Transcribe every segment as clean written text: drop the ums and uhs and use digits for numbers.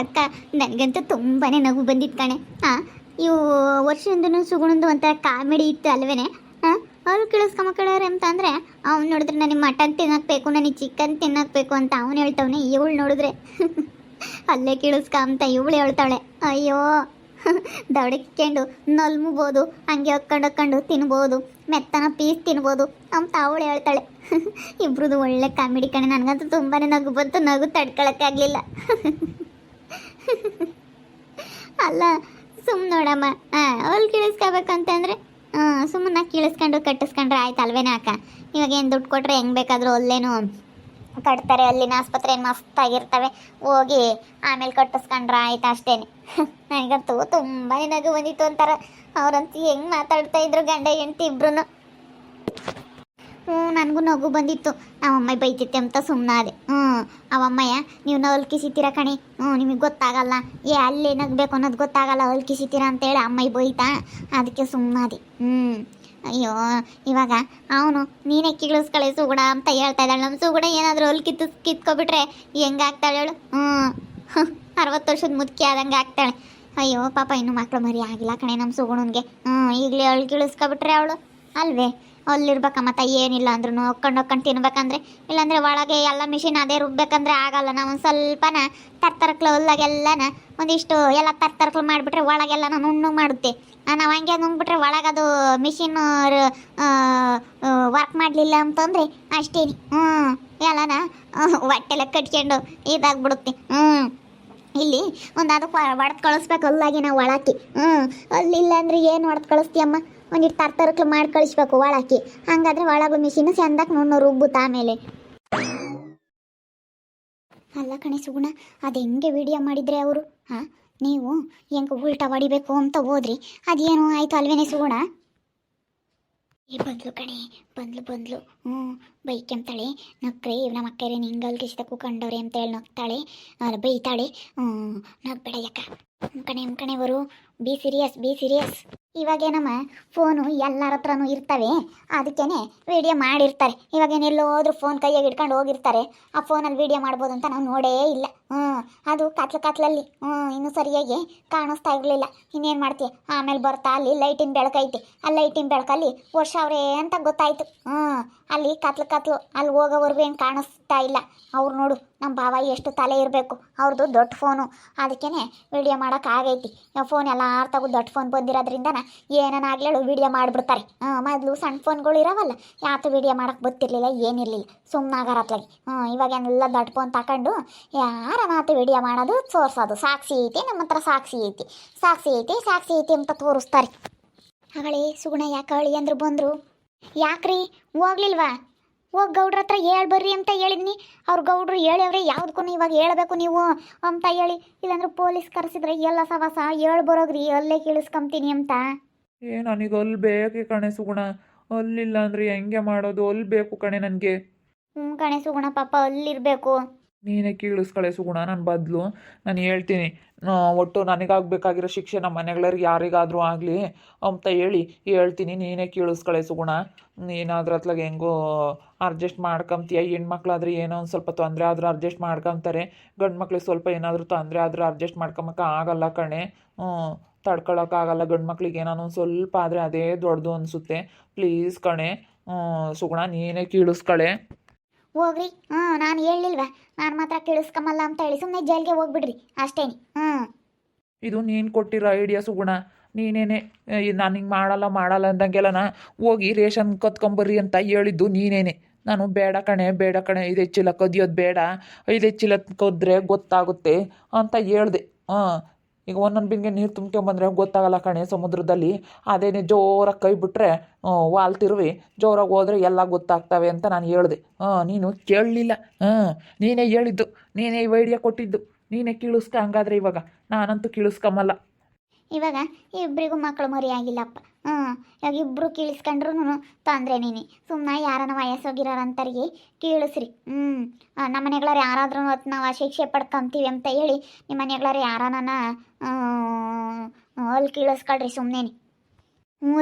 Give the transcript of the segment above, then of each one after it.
ಅಕ್ಕ ನನಗಂತೂ ತುಂಬಾ ನಗು ಬಂದಿತ್ತು ಕಣೆ. ಹಾಂ, ಇವು ವರ್ಷದಿಂದನೂ ಸುಗುಣಂದು ಒಂಥರ ಕಾಮಿಡಿ ಇತ್ತು ಅಲ್ವೇನೆ. ಹಾಂ, ಅವ್ರು ಕೇಳಿಸ್ಕೊಂಬಕ್ಕಳಾರೆ ಅಂತ ಅಂದರೆ ಅವ್ನು ನೋಡಿದ್ರೆ ನನಗೆ ಮಟನ್ ತಿನ್ನಕ್ಬೇಕು, ನನಗೆ ಚಿಕನ್ ತಿನ್ನಕ್ಬೇಕು ಅಂತ ಅವ್ನು ಹೇಳ್ತವನೆ. ಇವಳು ನೋಡಿದ್ರೆ ಅಲ್ಲೇ ಕೇಳಿಸ್ಕೊಂತ ಇವಳು ಹೇಳ್ತಾಳೆ, ಅಯ್ಯೋ ದವಡಕ್ಕೊಂಡು ನಲ್ಮಬೋದು, ಹಂಗೆ ಹೊಕ್ಕೊಂಡು ತಿನ್ಬೋದು, ಮೆತ್ತನ ಪೀಸ್ ತಿನ್ಬೋದು ಅಂತ ಅವಳು ಹೇಳ್ತಾಳೆ. ಇಬ್ರದ್ದು ಒಳ್ಳೆ ಕಾಮಿಡಿ ಕಣೆ. ನನಗಂತೂ ತುಂಬಾ ನಗು ಬಂತು, ನಗು ತಡ್ಕೊಳಕ್ಕಾಗಲಿಲ್ಲ. ಅಲ್ಲ ಸುಮ್ಮನೆ ನೋಡಮ್ಮ, ಅವಳು ಕೇಳಿಸ್ಕೋಬೇಕಂತಂದರೆ ಸುಮ್ಮನೆ ಕೇಳಿಸ್ಕೊಂಡು ಕಟ್ಟಿಸ್ಕೊಂಡ್ರೆ ಆಯ್ತು ಅಲ್ವೇನ ಅಕ್ಕ. ಇವಾಗ ಏನು ದುಡ್ಡು ಕೊಟ್ಟರೆ ಹೆಂಗೆ ಬೇಕಾದರೂ ಅಲ್ಲೇನು ಕಟ್ತಾರೆ, ಅಲ್ಲಿನ ಆಸ್ಪತ್ರೆ ಏನು ಮಸ್ತಾಗಿರ್ತವೆ, ಹೋಗಿ ಆಮೇಲೆ ಕಟ್ಟಿಸ್ಕೊಂಡ್ರೆ ಆಯ್ತು ಅಷ್ಟೇ. ನನಗಂತೂ ತುಂಬಾ ನಗು ಬಂದಿತ್ತು ಒಂಥರ. ಅವ್ರಂತೂ ಹೆಂಗೆ ಮಾತಾಡ್ತಾ ಇದ್ರು ಗಂಡ ಹೆಂಡತಿ ಇಬ್ರು. ನನಗೂ ನಗು ಬಂದಿತ್ತು. ನಮ್ಮಮ್ಮ ಬೈತಿತ್ತೆ ಅಂತ ಸುಮ್ಮನಾದೆ. ಅವಮ್ಮಯ್ಯ ನೀವು ನಲ್ಕಿಸಿತೀರ ಕಣಿ, ನಿಮಗೆ ಗೊತ್ತಾಗಲ್ಲ, ಅಲ್ಲೇ ನಗಬೇಕು ಅನ್ನೋದು ಗೊತ್ತಾಗಲ್ಲ, ಅಲ್ಕಿಸಿತೀರ ಅಂತೇಳಿ ಅಮ್ಮಯ್ಯ ಬೈತಾ, ಅದಕ್ಕೆ ಸುಮ್ಮನಾದೆ. ಅಯ್ಯೋ ಇವಾಗ ಅವನು ನೀನೇ ಕಿಳಿಸ್ಕಳೆ ಸುಗುಣ ಅಂತ ಹೇಳ್ತಾ ಇದ್ದಾಳೆ. ನಮ್ಮ ಸುಗುಣ ಏನಾದರೂ ಅಲ್ಲಿ ಕಿತ್ಕೊಬಿಟ್ರೆ ಹೆಂಗಾಗ್ತಾಳೆ ಹೇಳು? 60 ವರ್ಷದ ಮುದುಕಿ ಆದಂಗೆ ಆಗ್ತಾಳೆ. ಅಯ್ಯೋ ಪಾಪ ಇನ್ನೂ ಮಕ್ಕಳು ಮರಿ ಆಗಿಲ್ಲ ಕಣೆ ನಮ್ಮ ಸುಗುಣನ್ಗೆ. ಈಗಲೇ ಅವಳು ಕಿಳಿಸ್ಕೊಬಿಟ್ರೆ ಅವಳು ಅಲ್ವೇ ಅಲ್ಲಿರ್ಬೇಕ. ಮತ್ತು ಏನಿಲ್ಲ ಅಂದ್ರೂ ಹೊಕ್ಕೊಂಡು ತಿನ್ಬೇಕಂದ್ರೆ, ಇಲ್ಲಾಂದರೆ ಒಳಗೆ ಎಲ್ಲ ಮಿಷಿನ್ ಅದೇ ರುಬ್ಬೇಕಂದ್ರೆ ಆಗಲ್ಲ. ನಾವು ಒಂದು ಸ್ವಲ್ಪನ ತರ್ತರಕ್ಲು ಹೊಲ್ದಾಗೆಲ್ಲನ ಒಂದಿಷ್ಟು ಎಲ್ಲ ತರ್ತರಕ್ಲು ಮಾಡಿಬಿಟ್ರೆ ಒಳಗೆಲ್ಲ ನುಣ್ಣಗೆ ಮಾಡುತ್ತೆ. ನಾವು ಹಂಗೆ ನುಂಗ್ಬಿಟ್ರೆ ಒಳಗದು ಮಿಷಿನ್ ವರ್ಕ್ ಮಾಡಲಿಲ್ಲ ಅಂತಂದರೆ ಅಷ್ಟೇ ಎಲ್ಲನ ಹೊಟ್ಟೆಲ್ಲ ಕಟ್ಕೊಂಡು ಇದಾಗ್ಬಿಡುತ್ತೆ. ಇಲ್ಲಿ ಒಂದು ಅದಕ್ಕೆ ಹೊಡೆದು ಕಳಿಸ್ಬೇಕು ಅಲ್ಲಾಗಿ ನಾವು ಒಳಾಕಿ. ಅಲ್ಲಿಲ್ಲ ಅಂದರೆ ಏನು ಹೊಡೆದು ಕಳಿಸ್ತೀಯಮ್ಮ? ಒಂದಿಟ್ಟು ತರ್ತರಕ್ಲು ಮಾಡಿ ಕಳಿಸ್ಬೇಕು ಒಳಾಕಿ. ಹಂಗಾದ್ರೆ ಒಳಗು ಮಿಷಿನ್ ಚಂದಕ್ಕೆ ನುಣ್ಣು ರುಬ್ಬುತ್ತಾ ಆಮೇಲೆ. ಅಲ್ಲ ಕಣೆ ಸುಗುಣ, ಅದು ಹೆಂಗೆ ವಿಡಿಯೋ ಮಾಡಿದರೆ ಅವರು? ನೀವು ಹೆಂಗೆ ಉಲ್ಟಾ ಹೊಡಿಬೇಕು ಅಂತ ಹೋದ್ರಿ, ಅದೇನು ಆಯಿತು ಅಲ್ವೇನೆ ಸುಗುಣ? ಬಂದ್ಲು ಕಣೆ, ಬಂದ್ಲು ಬೈಕೆಂತಾಳೆ, ನಕ್ರೆ ನಮ್ಮ ಅಕ್ಕರೆ ನಿಂಗಲ್ ಕಿಸಿದ ಕಂಡವ್ರೆ ಅಂತ ಹೇಳಿ ನಗ್ತಾಳೆ, ಬೈತಾಳೆ. ನಗ್ಬೇಡ ಯಾಕ ಕಣೆ ಅವರು, ಬಿ ಸೀರಿಯಸ್. ಇವಾಗೇನಮ್ಮ ಫೋನು ಎಲ್ಲರ ಹತ್ರನೂ ಇರ್ತವೆ, ಅದಕ್ಕೇನೆ ವಿಡಿಯೋ ಮಾಡಿರ್ತಾರೆ. ಇವಾಗೇನೆಲ್ಲೋ ಹೋದ್ರೂ ಫೋನ್ ಕೈಯಾಗಿ ಹಿಡ್ಕೊಂಡು ಹೋಗಿರ್ತಾರೆ. ಆ ಫೋನಲ್ಲಿ ವಿಡಿಯೋ ಮಾಡ್ಬೋದು ಅಂತ ನಾವು ನೋಡೇ ಇಲ್ಲ. ಅದು ಕತ್ಲಲ್ಲಿ ಇನ್ನೂ ಸರಿಯಾಗಿ ಕಾಣಿಸ್ತಾ ಇರಲಿಲ್ಲ. ಇನ್ನೇನು ಮಾಡ್ತೀಯ? ಆಮೇಲೆ ಬರ್ತಾ ಅಲ್ಲಿ ಲೈಟಿನ ಬೆಳಕೈತಿ, ಆ ಲೈಟಿನ ಬೆಳಕಲ್ಲಿ ವರ್ಷ ಅವರೇ ಅಂತ ಗೊತ್ತಾಯ್ತು. ಅಲ್ಲಿ ಕತ್ಲು ಅಲ್ಲಿ ಹೋಗೋವರೆಗೂ ಏನು ಕಾಣಿಸ್ತಾ ಇಲ್ಲ. ಅವ್ರು ನೋಡು ನಮ್ಮ ಭಾವ ಎಷ್ಟು ತಲೆ ಇರಬೇಕು, ಅವ್ರದ್ದು ದೊಡ್ಡ ಫೋನು, ಅದಕ್ಕೇ ವಿಡಿಯೋ ಮಾಡೋಕ್ಕಾಗೈತಿ. ಫೋನ್ ಎಲ್ಲಾರು ತಗೋ ದೊಡ್ಡ ಫೋನ್ ಬಂದಿರೋದ್ರಿಂದ ಏನನ್ನಾಗ್ಲೇಳು ವಿಡಿಯೋ ಮಾಡಿಬಿಡ್ತಾರೆ. ಮೊದಲು ಸಣ್ಣ ಫೋನ್ಗಳು ಇರೋವಲ್ಲ, ಯಾತು ವಿಡಿಯೋ ಮಾಡೋಕ್ಕೆ ಗೊತ್ತಿರಲಿಲ್ಲ, ಏನಿರಲಿಲ್ಲ, ಸುಮ್ಮನಾಗಾರ ಅತ್ಲಾಗಿ. ಇವಾಗೆಲ್ಲ ದೊಡ್ಡ ಫೋನ್ ತಗೊಂಡು ಯಾರ ಮಾತು ವಿಡಿಯೋ ಮಾಡೋದು, ತೋರಿಸೋದು. ಸಾಕ್ಷಿ ಐತಿ, ನಮ್ಮ ಹತ್ರ ಸಾಕ್ಷಿ ಐತಿ ಅಂತ ತೋರಿಸ್ತಾರೆ. ಅವಳೇ ಸುಗುಣ ಯಾಕೆ ಅವಳಿ ಅಂದ್ರು ಬಂದರು. ಯಾಕ್ರಿ ಹೋಗ್ಲಿಲ್ವಾ? ಹೋಗಿ ಗೌಡ್ರ ಹತ್ರ ಬರ್ರಿ ಅಂತ ಹೇಳಿದ್ನಿ. ಅವ್ರು ಗೌಡ್ರು ಹೇಳವ್ರೆ, ಯಾವುದಕ್ಕೂ ಇವಾಗ ಹೇಳಬೇಕು ನೀವು ಅಂತ ಹೇಳಿ, ಇಲ್ಲಾಂದ್ರೆ ಪೊಲೀಸ್ ಕರೆಸಿದ್ರೆ ಎಲ್ಲ ಸವಾಸ ಬರೋಗ್ರಿ, ಅಲ್ಲೇ ಕೇಳಿಸ್ಕೊಂತೀನಿ ಅಂತ. ನನಗೆ ಅಲ್ಲಿ ಬೇಕೆ ಕಣೆ ಸುಗುಣ, ಅಲ್ಲಿಲ್ಲ ಅಂದರೆ ಹೆಂಗೆ ಮಾಡೋದು? ಅಲ್ಲಿ ಬೇಕು ಕಣೆ ನನಗೆ. ಕಣೆ ಸುಗುಣ, ಪಾಪ ಅಲ್ಲಿರಬೇಕು. ನೀನೇ ಕೀಳಿಸ್ಕಳೆ ಸುಗುಣ, ನನ್ನ ಬದಲು ನಾನು ಹೇಳ್ತೀನಿ. ಒಟ್ಟು ನನಗಾಗಬೇಕಾಗಿರೋ ಶಿಕ್ಷೆ ನಮ್ಮ ಮನೆಗಳವ್ರಿಗೆ ಯಾರಿಗಾದರೂ ಆಗಲಿ ಅಂತ ಹೇಳ್ತೀನಿ. ನೀನೇ ಕೀಳಿಸ್ಕಳೆ ಸುಗುಣ. ನೀನಾದ್ರೂ ಅತ್ಲಾಗ ಹೆಂಗೋ ಅಡ್ಜಸ್ಟ್ ಮಾಡ್ಕೊಂತೀಯ. ಹೆಣ್ಮಕ್ಳಾದ್ರೆ ಏನೋ ಒಂದು ಸ್ವಲ್ಪ ತೊಂದರೆ ಆದರೂ ಅಡ್ಜಸ್ಟ್ ಮಾಡ್ಕೊತಾರೆ. ಗಂಡು ಮಕ್ಳಿಗೆ ಸ್ವಲ್ಪ ಏನಾದರೂ ತೊಂದರೆ ಆದರೂ ಅಡ್ಜಸ್ಟ್ ಮಾಡ್ಕೊಳಕ್ಕೆ ಆಗಲ್ಲ ಕಣೆ. ತಡ್ಕೊಳಕ್ಕಾಗಲ್ಲ. ಗಂಡು ಮಕ್ಳಿಗೆ ಏನಾನು ಒಂದು ಸ್ವಲ್ಪ ಆದರೆ ಅದೇ ದೊಡ್ಡದು ಅನಿಸುತ್ತೆ. ಪ್ಲೀಸ್ ಕಣೆ ಸುಗುಣ, ನೀನೇ ಕೀಳಿಸ್ಕಳೆ. ಹೋಗ್ರಿ. ನಾನು ಹೇಳಿಲ್ವಾ, ನಾನು ಮಾತ್ರ ಕೇಳಿಸ್ಕೊಂಬಲ್ಲ ಅಂತ ಹೇಳಿ ಸುಮ್ಮನೆ ಜೈಲ್ಗೆ ಹೋಗ್ಬಿಡ್ರಿ ಅಷ್ಟೇನಿ. ಇದು ನೀನು ಕೊಟ್ಟಿರೋ ಐಡಿಯಾ ಸುಗುಣ. ನೀನೇನೆ ನಾನು ಹಿಂಗೆ ಮಾಡಲ್ಲ ಅಂದಂಗೆಲ್ಲನ ಹೋಗಿ ರೇಷನ್ ಕತ್ಕೊಂಬರ್ರಿ ಅಂತ ಹೇಳಿದ್ದು ನೀನೇನೆ. ನಾನು ಬೇಡ ಕಣೆ 5 ಚೀಲ ಕದಿಯೋದು ಬೇಡ, 5 ಚೀಲ ಕದ್ರೆ ಗೊತ್ತಾಗುತ್ತೆ ಅಂತ ಹೇಳ್ದೆ. ಈಗ ಒಂದೊಂದು ಬಿಂಗೆ ನೀರು ತುಂಬ್ಕೊಂಬಂದ್ರೆ ಗೊತ್ತಾಗಲ್ಲ ಕಣೆ ಸಮುದ್ರದಲ್ಲಿ. ಅದೇನೇ ಜೋರಾಗಿ ಕೈ ಬಿಟ್ರೆ ವಾಲ್ತಿರುವಿ, ಜೋರಾಗಿ ಹೋದರೆ ಎಲ್ಲ ಗೊತ್ತಾಗ್ತವೆ ಅಂತ ನಾನು ಹೇಳಿದೆ. ನೀನು ಕೇಳಲಿಲ್ಲ. ನೀನೇ ಹೇಳಿದ್ದು, ನೀನೇ ಈ ಐಡಿಯಾ ಕೊಟ್ಟಿದ್ದು, ನೀನೇ ಕೀಳಿಸ್ಕ. ಹಂಗಾದ್ರೆ ಇವಾಗ ನಾನಂತೂ ಕೀಳಿಸ್ಕೊಂಬಲ್ಲ. ಇವಾಗ ಇಬ್ಬರಿಗೂ ಮಕ್ಕಳು ಮರಿ ಆಗಿಲ್ಲಪ್ಪ. ಇವಾಗ ಇಬ್ಬರು ಕೀಳಿಸ್ಕೊಂಡ್ರು ತೊಂದರೆ ನೀನು. ಸುಮ್ಮನೆ ಯಾರನ್ನ ವಯಸ್ಸೋಗಿರೋರಂತರಿಗೆ ಕೀಳಿಸ್ರಿ. ನಮ್ಮ ಮನೆಗಳವ್ರು ಯಾರಾದ್ರೂ ನಾವು ಶಿಕ್ಷೆ ಪಡ್ಕೊಂತೀವಿ ಅಂತ ಹೇಳಿ ನಿಮ್ಮ ಮನೆಗಳವ್ರು ಯಾರನ್ನ ಅಲ್ಲಿ ಕೀಳಿಸ್ಕೊಳ್ರಿ ಸುಮ್ಮನೆ.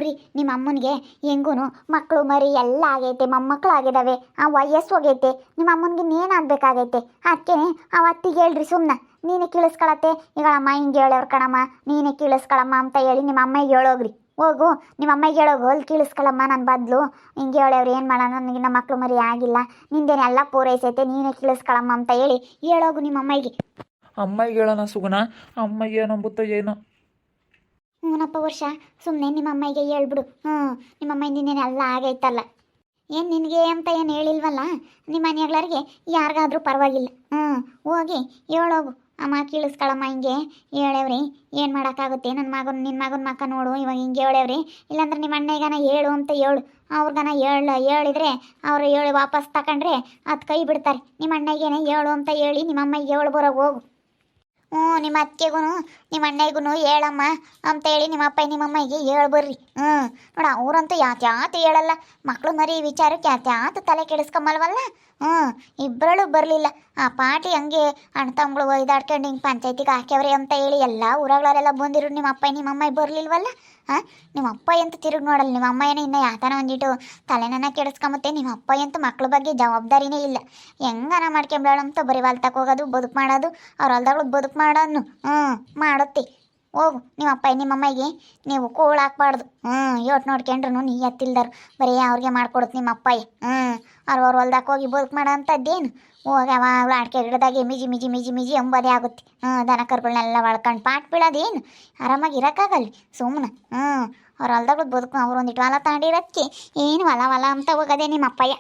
ರೀ, ನಿಮ್ಮ ಅಮ್ಮನಿಗೆ ಹೆಂಗೂ ಮಕ್ಕಳು ಮರಿ ಎಲ್ಲ ಆಗೈತೆ, ಮೊಮ್ಮಕ್ಕಳು ಆಗಿದ್ದಾವೆ, ಆ ವಯಸ್ಸು ಹೋಗೈತೆ. ನಿಮ್ಮ ಅಮ್ಮನಿಗೆ ಇನ್ನೇನಾಗಬೇಕಾಗೈತೆ? ಅದಕ್ಕೆ ಆ ಅತ್ತಿಗೆ ಹೇಳ್ರಿ ಸುಮ್ಮನೆ, ನೀನೇ ಕೀಳಿಸ್ಕೊಳತ್ತೆ. ಈಗ ಅಮ್ಮ ಹಿಂಗೆ ಹೇಳೋರು ಕಣಮ್ಮ, ನೀನೇ ಕೀಳಿಸ್ಕೊಳಮ್ಮ ಅಂತ ಹೇಳಿ ನಿಮ್ಮ ಅಮ್ಮಗೆ ಹೇಳೋಗ್ರಿ. ಹೋಗು ನಿಮ್ಮ ಅಮ್ಮಗೆ ಹೇಳೋಗು, ಅಲ್ಲಿ ಕೀಳಿಸ್ಕೊಳಮ್ಮ ನನ್ನ ಬದಲು. ಹಿಂಗೆ ಹೇಳೋರು ಏನು ಮಾಡೋಣ, ನನಗೆ ನಮ್ಮ ಮಕ್ಳು ಮರಿ ಆಗಿಲ್ಲ, ನಿಂದೇನೆಲ್ಲ ಪೂರೈಸೈತೆ, ನೀನೇ ಕೀಳಿಸ್ಕೊಳಮ್ಮ ಅಂತ ಹೇಳಿ ಹೇಳೋಗು ನಿಮ್ಮ ಅಮ್ಮಗೆ. ಅಮ್ಮಗೆ ಹೇಳೋಣ ಸುಗುಣ, ಅಮ್ಮಗೆ ಏನಂಬುತ್ತೋ ಏನೋ. ಹ್ಞೂನಪ್ಪ ವರ್ಷ, ಸುಮ್ಮನೆ ನಿಮ್ಮ ಅಮ್ಮಗೆ ಹೇಳ್ಬಿಡು. ನಿಮ್ಮ ಅಮ್ಮಯಿಂದೇನೆ ಎಲ್ಲ ಆಗೈತಲ್ಲ, ಏನು ನಿನಗೆ ಅಂತ ಏನು ಹೇಳಿಲ್ವಲ್ಲ ನಿಮ್ಮ ಮನೆಗಳರಿಗೆ, ಯಾರಿಗಾದ್ರೂ ಪರವಾಗಿಲ್ಲ. ಹೋಗಿ ಹೇಳೋಗು, ಅಮ್ಮ ಕೀಳಿಸ್ಕೊಳಮ್ಮ ಹಿಂಗೆ ಹೇಳೇವ್ರಿ, ಏನು ಮಾಡೋಕ್ಕಾಗುತ್ತೆ, ನಿನ್ನ ಮಗನ ಮಕ್ಕ ನೋಡು ಇವಾಗ ಹಿಂಗೆ ಹೇಳೇವ್ರಿ, ಇಲ್ಲಾಂದ್ರೆ ನಿಮ್ಮ ಅಣ್ಣಗನ ಹೇಳು ಅಂತ ಹೇಳು. ಅವ್ರಿಗನ ಹೇಳಿದ್ರೆ ಅವರು ಹೇಳಿ ವಾಪಸ್ ತಗೊಂಡ್ರೆ ಅದು ಕೈ ಬಿಡ್ತಾರೆ. ನಿಮ್ಮ ಅಣ್ಣಗೇನೆ ಹೇಳು ಅಂತ ಹೇಳಿ ನಿಮ್ಮ ಅಮ್ಮಗೆ ಹೇಳಿ ಬರೋಗಿ ಹೋಗು. ನಿಮ್ಮ ಅತ್ತಿಗೆಗೂ ನಿಮ್ಮ ಅಣ್ಣಗೂ ಹೇಳಮ್ಮ ಅಂತ ಹೇಳಿ ನಿಮ್ಮ ಅಪ್ಪ ನಿಮ್ಮ ಅಮ್ಮಗೆ ಹೇಳಿ ಬರ್ರಿ. ನೋಡ ಅವರಂತೂ ಯಾತ್ಯಾತು ಹೇಳಲ್ಲ, ಮಕ್ಕಳು ಮರಿ ವಿಚಾರಕ್ಕೆ ಯಾತ್ಯಾತು ತಲೆ ಕೆಡಿಸ್ಕೊಂಬಲ್ವಲ್ಲ. ಇಬ್ಬರಳು ಬರಲಿಲ್ಲ, ಆ ಪಾಟಿ ಹಂಗೆ ಅಣ್ಣ ತಮ್ಮಗಳು ಒಯ್ದಾಡ್ಕೊಂಡು ಹಿಂಗೆ ಪಂಚಾಯತಿಗೆ ಹಾಕ್ಯವ್ರಿ ಅಂತ ಹೇಳಿ ಎಲ್ಲ ಊರಗಳೆಲ್ಲ ಬಂದಿರು, ನಿಮ್ಮ ಅಪ್ಪ ನಿಮ್ಮ ಅಮ್ಮ ಬರಲಿಲ್ವಲ್ಲ. ನಿಮ್ಮ ಅಪ್ಪ ಎಂತೂ ತಿರುಗಿ ನೋಡಲ್ಲ, ನಿಮ್ಮ ಅಮ್ಮ ಏನೋ ಇನ್ನೂ ಯಾತನ ಒಂದಿಟ್ಟು ತಲೆನನ್ನ ಕೆಡಿಸ್ಕೊಂಬತ್ತೆ. ನಿಮ್ಮ ಅಪ್ಪ ಎಂತೂ ಮಕ್ಳ ಬಗ್ಗೆ ಜವಾಬ್ದಾರಿನೇ ಇಲ್ಲ, ಹೆಂಗನ ಮಾಡ್ಕೊಂಬೇಡ ಅಂತ ಬರೀ ಹೊಲ್ತಕ್ಕೆ ಹೋಗೋದು, ಬದುಕು ಮಾಡೋದು, ಅವ್ರ ಹೊಲ್ದಾಗಳು ಬದುಕು ಮಾಡೋನು ಮಾಡುತ್ತೆ. ಹೋಗು ನಿಮ್ಮ ಅಪ್ಪ ನಿಮ್ಮ ಅಮ್ಮಗೆ ನೀವು ಕೋಳು ಹಾಕ್ಬಾರ್ದು. ಯೋಟ್ ನೋಡ್ಕೊಂಡ್ರು ನೀ ಎತ್ತಿಲ್ದಾರು, ಬರೀ ಅವ್ರಿಗೆ ಮಾಡ್ಕೊಡುತ್ತೆ ನಿಮ್ಮ ಅಪ್ಪ. ಅವ್ರ ಹೊಲ್ದಾಕ ಹೋಗಿ ಬದುಕು ಮಾಡೋ ಅಂಥದ್ದೇನು, ಹೋಗಿ ಅವಾಗಲೂ ಆಡ್ಕೆ ಗಿಡದಾಗೆ ಮಿಜಿ ಮಿಜಿ ಮಿಜಿ ಮಿಜಿ ಎಂಬುದೇ ಆಗುತ್ತೆ. ದನ ಕರುಗಳನ್ನೆಲ್ಲ ಒಳ್ಕೊಂಡು ಪಾಟ್ ಬೀಳೋದೇನು, ಆರಾಮಾಗಿ ಇರೋಕ್ಕಾಗಲ್ಲ ಸುಮ್ಮನೆ. ಅವ್ರ ಹೊಲ್ದಾಗ ಬದುಕು, ಅವ್ರು ಒಂದಿಟ್ಟು ಹೊಲ ತಾಂಡಿರೋದಕ್ಕೆ ಏನು ಹೊಲ ಅಂತ ಹೋಗೋದೇ ನಿಮ್ಮ ಅಪ್ಪಯ್ಯ.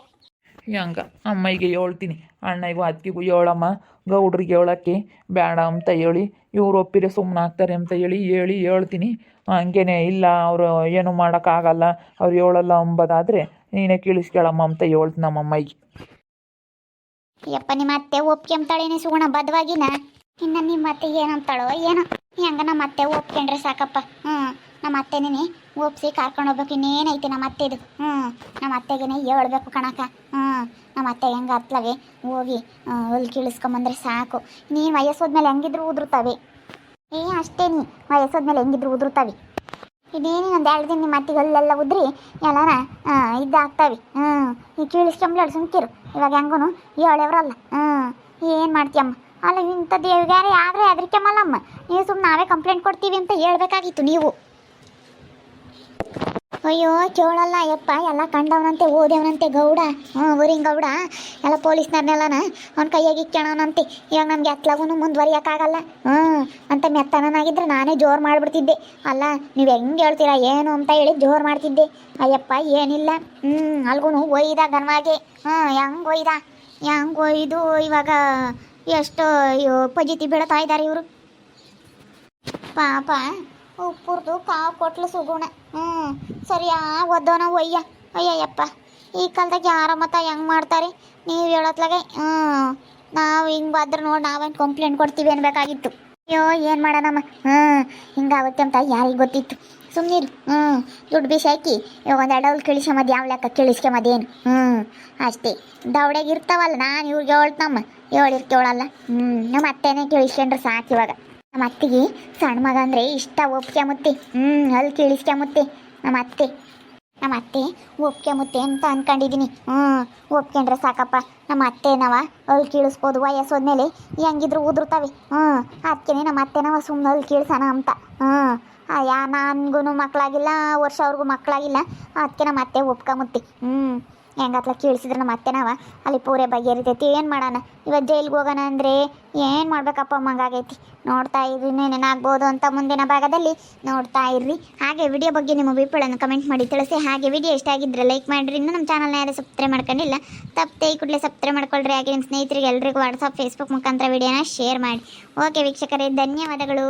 ಹೆಂಗ ಅಮ್ಮಗೆ ಹೇಳ್ತೀನಿ, ಅಣ್ಣಗೂ ಅದಕ್ಕಿಗೂ ಹೇಳಮ್ಮ, ಗೌಡ್ರಿಗೆ ಹೇಳೋಕ್ಕೆ ಬೇಡ ಅಂತ ಹೇಳಿ, ಇವ್ರು ಒಪ್ಪಿರೆ ಸುಮ್ಮನೆ ಆಗ್ತಾರೆ ಅಂತ ಹೇಳ್ತೀನಿ. ಹಂಗೇನೆ ಇಲ್ಲ ಅವರು ಏನು ಮಾಡೋಕ್ಕಾಗಲ್ಲ, ಅವ್ರು ಹೇಳಲ್ಲ ಅಂಬೋದಾದರೆ ನೀನೇ ಕೀಳಿಸ್ಕೊಳಮ್ಮ ಅಂತ ಹೇಳ್ತೀನಿ ನಮ್ಮ ಅಮ್ಮಗೆ. ಯಪ್ಪ ನಿಮ್ಮ ಅತ್ತೆ ಒಪ್ಕೊಂತಾಳೇನೆ ಸುಗುಣ ಬದ್ವಾಗಿನ, ಇನ್ನು ನಿಮ್ಮ ಅತ್ತೆ ಏನಂತಾಳೋ ಏನೋ. ಹೆಂಗ ನಮ್ಮ ಅತ್ತೆ ಒಪ್ಕೊಂಡ್ರೆ ಸಾಕಪ್ಪ. ನಮ್ಮ ಅತ್ತೆನೇ ಒಪ್ಸಿ ಕರ್ಕೊಂಡು ಹೋಗ್ಬೇಕು, ಇನ್ನೇನೈತೆ ನಮ್ಮ ಅತ್ತೆದು. ನಮ್ಮ ಅತ್ತೆಗೇನೆ ಹೇಳ್ಬೇಕು ಕಣಕ. ನಮ್ಮ ಅತ್ತೆ ಹೆಂಗೆ ಹತ್ಲಾಗೆ ಹೋಗಿ ಹುಲ್ ಕೀಳಿಸ್ಕೊಂಬಂದ್ರೆ ಸಾಕು. ನೀನು ವಯಸ್ಸೋದ್ಮೇಲೆ ಹೆಂಗಿದ್ರು ಉದುರುತ್ತವೆ. ಅಷ್ಟೇ, ನೀ ವಯಸ್ಸೋದ್ಮೇಲೆ ಹೆಂಗಿದ್ರು ಉದುರುತ್ತವೆ. ಇದೇನು ಒಂದು 2 ದಿನ ನಿಮ್ಮ ಅತ್ತಿಗೆ ಅಲ್ಲೆಲ್ಲ ಉದ್ರಿ ಎಲ್ಲನ ಇದಾಗ್ತವೆ. ಈ ಕೀಳಿಸ್ಕೊಂಬ್ಲಾಡು ಸುಮ್ಕಿರು, ಇವಾಗ ಹೆಂಗೂ ಹೇಳವ್ರಲ್ಲ. ಏನು ಮಾಡ್ತೀಯಮ್ಮ, ಅಲ್ಲ ಇಂಥದ್ದು ಯಾರೇ ಆದರೆ ಅದಕ್ಕೆಮ್ಮಲ್ಲಮ್ಮ, ನೀವು ಸುಮ್ಮನೆ ನಾವೇ ಕಂಪ್ಲೇಂಟ್ ಕೊಡ್ತೀವಿ ಅಂತ ಹೇಳ್ಬೇಕಾಗಿತ್ತು ನೀವು. ಅಯ್ಯೋ ಕೇಳಲ್ಲ ಯಪ್ಪ, ಎಲ್ಲ ಕಂಡವನಂತೆ ಓದವನಂತೆ ಗೌಡ, ಊರಿಂಗೌಡ ಎಲ್ಲ ಪೊಲೀಸ್ನವ್ರನ್ನೆಲ್ಲನ ಅವ್ನ ಕೈಯಾಗಿ ಇಕ್ಕೋಣನಂತೆ. ಇವಾಗ ನಮಗೆ ಅತ್ಲಾಗೂ ಮುಂದುವರಿಯೋಕ್ಕಾಗಲ್ಲ. ಅಂತ ಮೆತ್ತನಾಗಿದ್ರೆ ನಾನೇ ಜೋರು ಮಾಡಿಬಿಡ್ತಿದ್ದೆ. ಅಲ್ಲ ನೀವು ಹೆಂಗೆ ಹೇಳ್ತೀರಾ ಏನು ಅಂತ ಹೇಳಿ ಜೋರು ಮಾಡ್ತಿದ್ದೆ. ಅಯ್ಯಪ್ಪ ಏನಿಲ್ಲ, ಅಲ್ಗೂ ಒಯ್ದ ಗನ್ವಾಗೆ. ಹೆಂಗೆ ಒಯ್ದು ಇವಾಗ ಎಷ್ಟು ಪಜಿತಿ ಬೀಳ್ತಾ ಇದ್ದಾರೆ ಇವರು. ಪಾಪ ಉಪ್ಪುರ್ದು ಕಾವು ಕೊಟ್ಲು ಸುಗುಣ. ಸರಿಯಾ ಒದ್ದೋನ ಒಯ್ಯ. ಅಯ್ಯಯ್ಯಪ್ಪ, ಈ ಕಾಲದಾಗ ಯಾರ ಮತ್ತ ಹೆಂಗೆ ಮಾಡ್ತಾರೆ ನೀವು ಹೇಳತ್ಲಾಗೆ. ನಾವು ಹಿಂಗೆ ಬಾದ್ರೆ ನೋಡಿ ನಾವೇನು ಕಂಪ್ಲೇಂಟ್ ಕೊಡ್ತೀವಿ ಅನ್ಬೇಕಾಗಿತ್ತು. ಅಯ್ಯೋ ಏನು ಮಾಡೋಣಮ್ಮ, ಹಿಂಗಾಗುತ್ತೆ ಅಂತ ಯಾರಿಗೆ ಗೊತ್ತಿತ್ತು. ಸುಮ್ಮನಿರು. ದುಡ್ಡು ಬಿಸಿ ಹಾಕಿ ಇವಾಗ ಒಂದು 2 ಕಿಳಿಸ್ಕೊಂಬದು ಯಾವ ಲೆಕ್ಕ ಕಿಳಿಸ್ಕೊಂಬದೇನು. ಅಷ್ಟೇ, ದವಡೆಗೆ ಇರ್ತಾವಲ್ಲ, ನಾನು ಇವ್ರಿಗೆ ಹೇಳ್ತಮ್ಮ ಹೇಳಿರ್ಕೇಳಲ್ಲ. ನಮ್ಮ ಅತ್ತೆನೇ ಕೇಳಿಸ್ಕೊಂಡ್ರೆ ಸಾಕು. ಇವಾಗ ನಮ್ಮ ಅತ್ತಿಗೆ ಸಣ್ಣ ಮಗ ಅಂದರೆ ಇಷ್ಟ, ಒಪ್ಕೊಂಬುತ್ತೆ. ಅಲ್ಲಿ ಕೇಳಿಸ್ಕೊಂಬುತ್ತೆ ನಮ್ಮ ಅತ್ತೆ ಒಪ್ಕೊಂಬುತ್ತೆ ಅಂತ ಅಂದ್ಕೊಂಡಿದ್ದೀನಿ. ಒಪ್ಕೊಂಡ್ರೆ ಸಾಕಪ್ಪ. ನಮ್ಮ ಅತ್ತೆನವ ಅಲ್ಲಿ ಕೀಳಿಸ್ಬೋದು, ವಯಸ್ಸೋದ್ಮೇಲೆ ಹೆಂಗಿದ್ರು ಉದುರ್ತವೆ. ಅದಕ್ಕೆ ನಮ್ಮ ಅತ್ತೆನವ ಸುಮ್ಮನೆ ಅಲ್ಲಿ ಕೀಳ್ಸೋಣ ಅಂತ. ನನಗೂ ಮಕ್ಕಳಾಗಿಲ್ಲ, ವರ್ಷ ಅವ್ರಿಗೂ ಮಕ್ಕಳಾಗಿಲ್ಲ, ಅದಕ್ಕೆ ನಮ್ಮ ಅತ್ತೆ ಒಪ್ಕೊಂಬುತ್ತೆ. ಹೆಂಗತ್ಲ ಕೀಳಿಸಿದ್ರೆ ನಮ್ಮ ಅತ್ತೆನವ ಅಲ್ಲಿ ಪೂರೇ ಬಗೆಹರಿತೈತಿ. ಏನು ಮಾಡೋಣ, ಇವಾಗ ಜೈಲಿಗೆ ಹೋಗೋಣ ಅಂದರೆ ಏನು ಮಾಡ್ಬೇಕಪ್ಪ ಅಮ್ಮಂಗಾಗೈತಿ. ನೋಡ್ತಾ ಇರ್ರಿ, ಏನೇನಾಗ್ಬೋದು ಅಂತ ಮುಂದಿನ ಭಾಗದಲ್ಲಿ ನೋಡ್ತಾ ಇರ್ರಿ. ಹಾಗೆ ವಿಡಿಯೋ ಬಗ್ಗೆ ನಿಮ್ಮ ಅಭಿಪ್ರಾಯವನ್ನು ಕಮೆಂಟ್ ಮಾಡಿ ತಿಳಿಸಿ. ಹಾಗೆ ವಿಡಿಯೋ ಇಷ್ಟ ಆಗಿದ್ದರೆ ಲೈಕ್ ಮಾಡಿರಿ. ಇನ್ನೂ ನಮ್ಮ ಚಾನಲ್ನ ಯಾರು ಸಬ್ಸ್ಕ್ರೈಬ್ ಮಾಡ್ಕೊಂಡಿಲ್ಲ, ತಪ್ಪದೆ ಈ ಕೂಡಲೇ ಸಬ್ಸ್ಕ್ರೈಬ್ ಮಾಡ್ಕೊಳ್ರಿ. ಹಾಗೆ ನಿಮ್ಮ ಸ್ನೇಹಿತರಿಗೆ ಎಲ್ರಿಗೂ ವಾಟ್ಸಪ್ ಫೇಸ್ಬುಕ್ ಮುಖಾಂತರ ವಿಡಿಯೋನ ಶೇರ್ ಮಾಡಿ. ಓಕೆ ವೀಕ್ಷಕರೇ, ಧನ್ಯವಾದಗಳು.